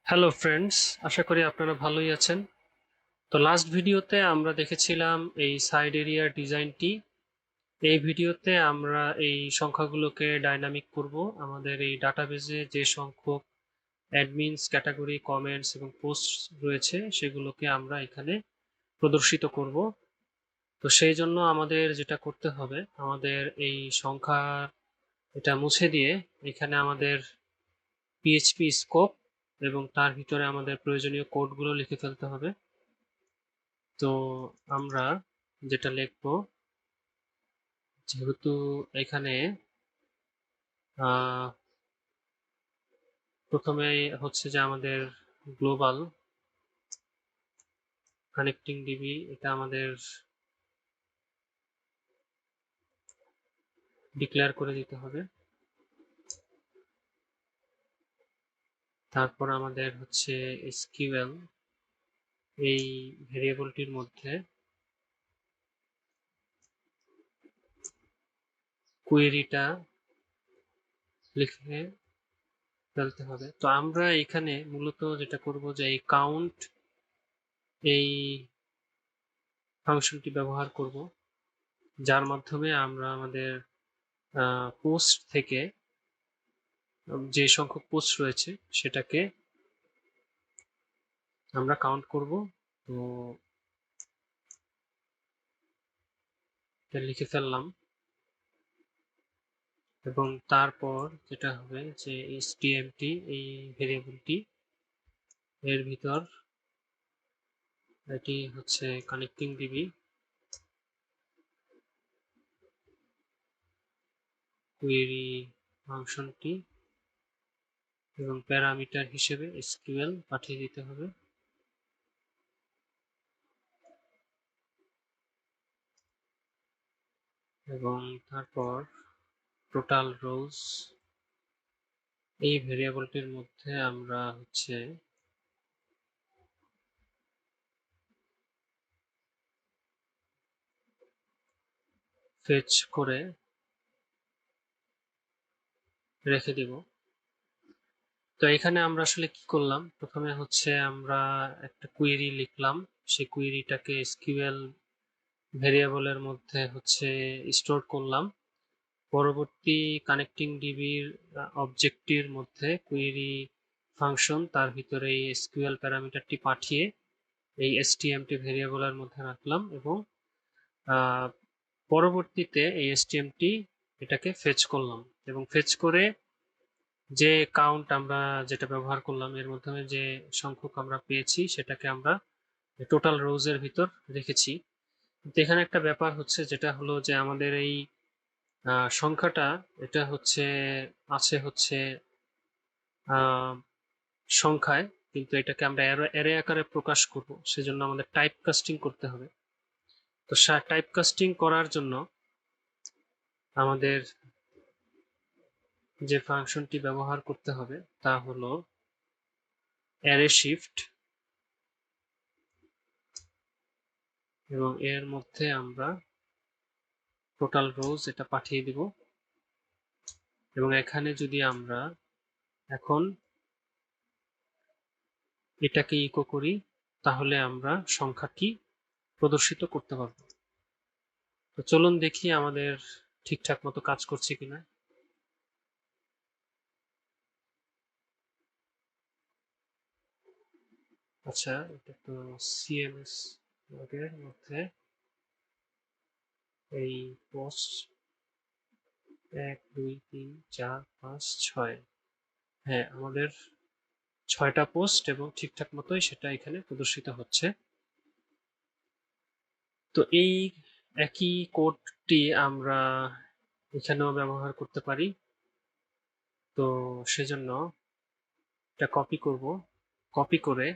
Hello friends, আশা করি আপনারা ভালোই আছেন। তো লাস্ট ভিডিওতে আমরা দেখেছিলাম এই সাইড এরিয়ার ডিজাইনটি। এই ভিডিওতে আমরা এই সংখ্যাগুলোকে ডাইনামিক করব। আমাদের এই ডাটাবেজে যে সংখ্যক অ্যাডমিনস, ক্যাটাগরি, কমেন্টস এবং পোস্ট রয়েছে সেগুলোকে আমরা এখানে প্রদর্শিত করব। তো সেই জন্য আমাদের যেটা করতে হবে, আমাদের এই সংখ্যা এটা মুছে দিয়ে এখানে আমাদের পিএইচপি স্কোপ এবং তার ভিতরে আমাদের প্রয়োজনীয় কোডগুলো লিখে ফেলতে হবে। তো আমরা যেটা লিখব, যেহেতু এখানে প্রথমেই হচ্ছে যে আমাদের গ্লোবাল কানেক্টিং ডিবি, এটা আমাদের ডিক্লেয়ার করে দিতে হবে। তারপর আমাদের হচ্ছে এসকিউএল, এই ভেরিয়েবলটির মধ্যে কোয়েরিটা লিখে ফেলতে হবে। তো আমরা এখানে মূলত যেটা করব যে এই কাউন্ট, এই ফাংশনটি ব্যবহার করব, যার মাধ্যমে আমরা আমাদের পোস্ট থেকে যে সংখ্যক পোস্ট রয়েছে সেটাকে আমরা কাউন্ট করব। তো এটা লিখে ফেললাম এবং তারপর যেটা হবে যে stmt, এই ভেরিয়েবলটি এর ভিতর এটি হচ্ছে কানেক্টিং ডিবি কোয়েরি ফাংশনটি এবং প্যারামিটার হিসেবে এসকিউএল পাঠিয়ে দিতে হবে। এবং তারপর টোটাল রোজ, এই ভেরিয়েবলটির মধ্যে আমরা হচ্ছে ফেচ করে রেখে দেব। তো এখানে আমরা আসলে কি করলাম, প্রথমে হচ্ছে আমরা একটা কোয়েরি লিখলাম, সেই কোয়েরিটাকে এসকিউএল ভেরিয়েবলের মধ্যে হচ্ছে স্টোর করলাম। পরবর্তী কানেক্টিং ডিবির অবজেক্টটির মধ্যে কোয়েরি ফাংশন, তার ভিতরে এই এসকিউএল প্যারামিটারটি পাঠিয়ে এই এসটিএমটি ভেরিয়েবলের মধ্যে রাখলাম এবং পরবর্তীতে এই এসটিএমটি এটাকে ফেচ করলাম এবং ফেচ করে যে কাউন্ট আমরা যেটা ব্যবহার করলাম এর মাধ্যমে যে সংখ্যক আমরা পেয়েছি সেটাকে আমরা টোটাল রোজের ভিতর রেখেছি। কিন্তু এখানে একটা ব্যাপার হচ্ছে, যেটা হলো যে আমাদের এই সংখ্যাটা এটা হচ্ছে আছে হচ্ছে সংখ্যায়, কিন্তু এটাকে আমরা অ্যারে আকারে প্রকাশ করব, সেজন্য আমাদের টাইপ কাস্টিং করতে হবে। তো টাইপ কাস্টিং করার জন্য আমাদের যে ফাংশনটি ব্যবহার করতে হবে তা হলো অ্যারে শিফট, এবং এর মধ্যে আমরা টোটাল রোজ এটা পাঠিয়ে দিব। এবং এখানে যদি আমরা এখন এটাকে ইকো করি তাহলে আমরা সংখ্যাটি প্রদর্শিত করতে পারবো। তো চলুন দেখি আমাদের ঠিকঠাক মতো কাজ করছে কিনা। আচ্ছা, এটা তো সিএমএস এর মধ্যে এই পোস্ট 1 2 3 4 5 6, হ্যাঁ আমাদের 6টা পোস্ট এবং ঠিকঠাক মতোই সেটা এখানে প্রদর্শিত হচ্ছে। তো এই একই কোডটি আমরা এখানেও ব্যবহার করতে পারি। তো সেজন্য এটা কপি করব, কপি করে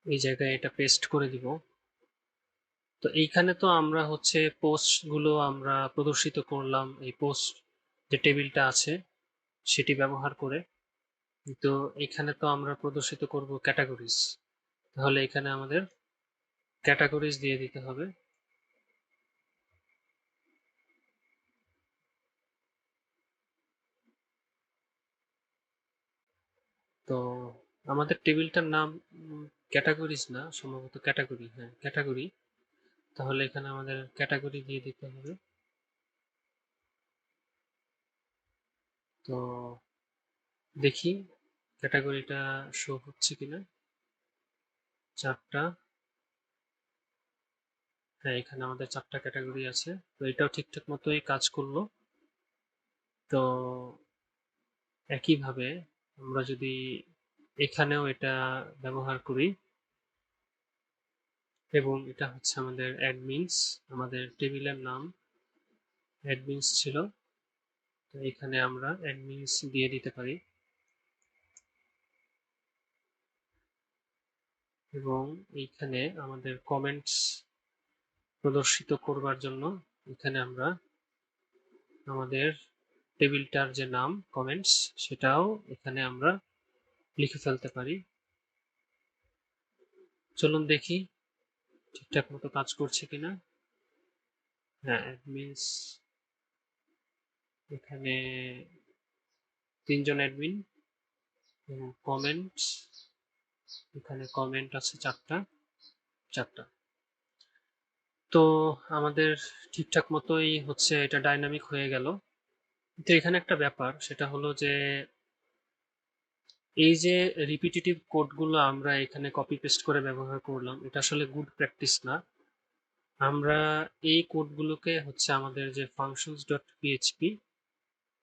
এই জায়গায় এটা পেস্ট করে দিব। তো এইখানে তো আমরা হচ্ছে পোস্ট গুলো আমরা প্রদর্শিত করলাম এই পোস্ট যে টেবিলটা আছে সেটি ব্যবহার করে। তো এখানে তো আমরা প্রদর্শিত করব ক্যাটাগরিজ, তাহলে এখানে আমাদের ক্যাটাগরিজ দিয়ে দিতে হবে। তো আমাদের টেবিলটার নাম ক্যাটাগরিজ না, সম্ভবত ক্যাটাগরি, হ্যাঁ ক্যাটাগরি। তাহলে এখানে আমাদের ক্যাটাগরি দিয়ে দিতে হবে। তো দেখি ক্যাটাগরিটা শো হচ্ছে কিনা। 4টা, হ্যাঁ এখানে আমাদের 4টা ক্যাটাগরি আছে। তো এটাও ঠিকঠাক মতোই কাজ করলো। তো একইভাবে আমরা যদি এখানেও এটা ব্যবহার করি, এবং এটা হচ্ছে আমাদের অ্যাডমিনস, আমাদের টেবিলের নাম অ্যাডমিনস ছিল। তো এখানে আমরা অ্যাডমিনস দিয়ে দিতে পারি, এবং এইখানে আমাদের কমেন্টস প্রদর্শিত করবার জন্য এখানে আমরা আমাদের টেবিলটার যে নাম কমেন্টস সেটাও এখানে আমরা লিখে ফেলতে পারি। চলুন দেখি ঠিকঠাক মতো কাজ করছে কিনা। হ্যাঁ, অ্যাডমিনস, এখানে 3জন অ্যাডমিন, এবং কমেন্টস, এখানে কমেন্ট আছে 4টা। তো আমাদের ঠিকঠাক মতোই হচ্ছে, এটা ডাইনামিক হয়ে গেল। তো এখানে একটা ব্যাপার, সেটা হলো যে এই যে রিপিটিটিভ কোডগুলো আমরা এখানে কপি পেস্ট করে ব্যবহার করলাম, এটা আসলে গুড প্র্যাকটিস না। আমরা এই কোডগুলোকে হচ্ছে আমাদের যে functions ডট পিএইচপি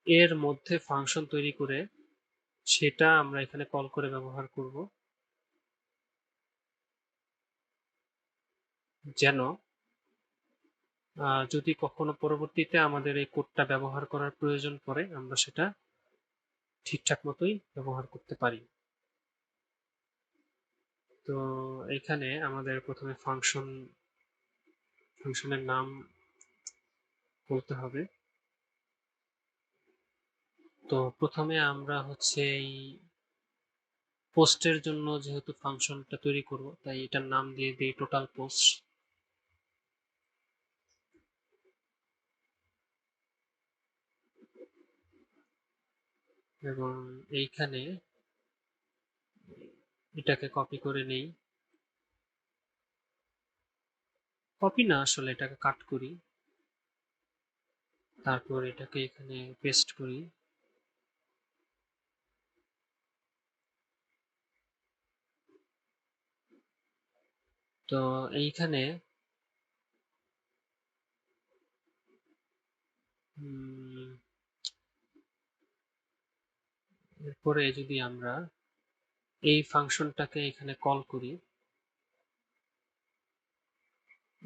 এর মধ্যে ফাংশন তৈরি করে সেটা আমরা এখানে কল করে ব্যবহার করব, যেন যদি কখনো পরবর্তীতে আমাদের এই কোডটা ব্যবহার করার প্রয়োজন পড়ে আমরা সেটা ঠিকঠাক মতোই ব্যবহার করতে পারি। তো এখানে আমাদের প্রথমে ফাংশনের নাম বলতে হবে। তো প্রথমে আমরা হচ্ছে এই পোস্টের জন্য যেহেতু ফাংশনটা তৈরি করব, তাই এটার নাম দিয়ে দিই টোটাল পোস্ট। এবং এইখানে এটাকে কপি করে নেই, কপি না আসলে এটাকে কাট করি, তারপর এটাকে এখানে পেস্ট করি। তো এইখানে এরপরে যদি আমরা এই ফাংশনটাকে এখানে কল করি,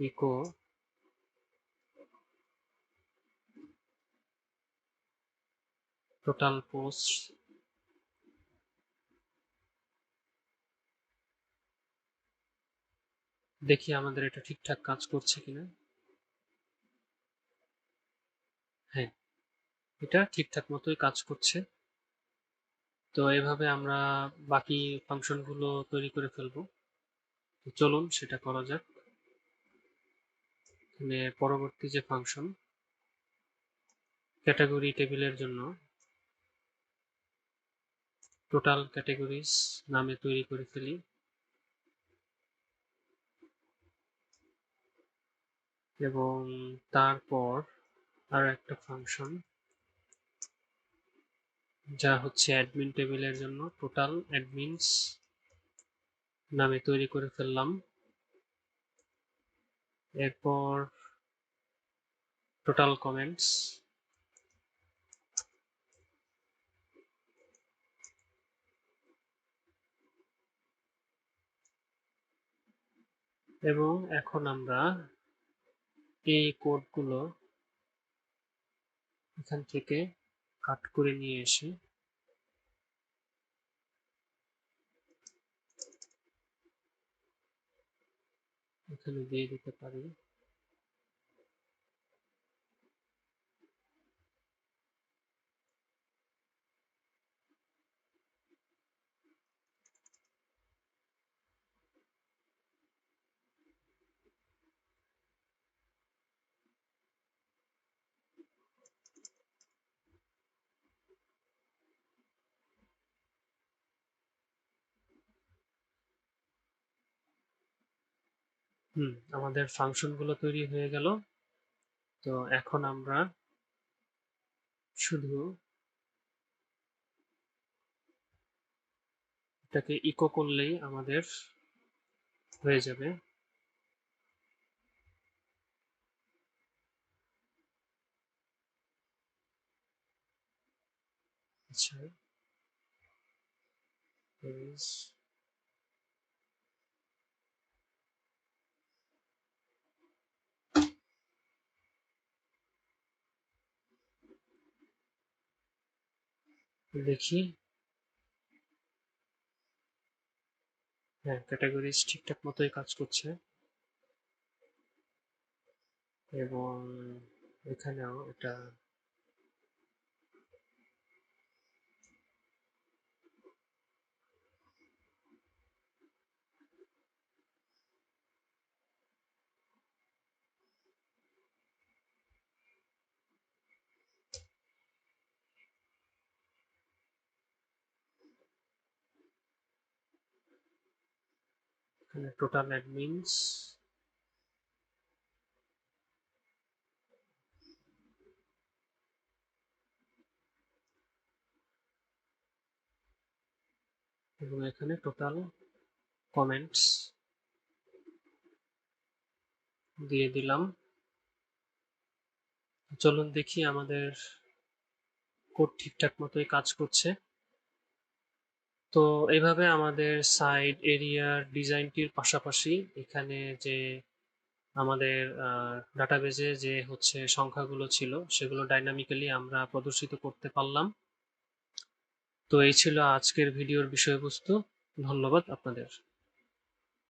ইকো টোটাল পোস্ট, দেখি আমাদের এটা ঠিকঠাক কাজ করছে কিনা। হ্যাঁ, এটা ঠিকঠাক মতোই কাজ করছে। তো এভাবে আমরা বাকি ফাংশনগুলো তৈরি করে ফেলবো। তো চলুন সেটা করা যাক। এখানে পরবর্তী যে ফাংশন ক্যাটাগরি টেবিলের জন্য টোটাল ক্যাটাগরিজ নামে তৈরি করে ফেলি, এবং তারপর আর একটা ফাংশন যা হচ্ছে অ্যাডমিন টেবিলের জন্য টোটাল অ্যাডমিনস নামে তৈরি করে ফেললাম। এরপর টোটাল কমেন্টস, এবং এখন আমরা এই কোডগুলো এখান থেকে কাট করে নিয়ে এসে এখানে দিয়ে দিতে পারি। আমাদের ফাংশনগুলো তৈরি হয়ে গেল। তো এখন আমরা শুধু এটাকে ইকো করলেই আমাদের হয়ে যাবে। আচ্ছা, দেখি। হ্যাঁ, ক্যাটাগরিজ ঠিকঠাক মতোই কাজ করছে, এবং এখানেও এটা এখানে টোটাল অ্যাডমিনস, এবং এখানে টোটাল কমেন্টস দিয়ে দিলাম। চলুন দেখি আমাদের কোড ঠিকঠাক মতোই কাজ করছে। তো এইভাবে আমাদের সাইড এরিয়ার ডিজাইনটির পাশাপাশি এখানে যে আমাদের ডাটাবেজে যে সংখ্যাগুলো ছিল সেগুলো ডাইনামিক্যালি আমরা প্রদর্শিত করতে পারলাম। তো এই ছিল আজকের ভিডিওর বিষয়বস্তু। ধন্যবাদ আপনাদের।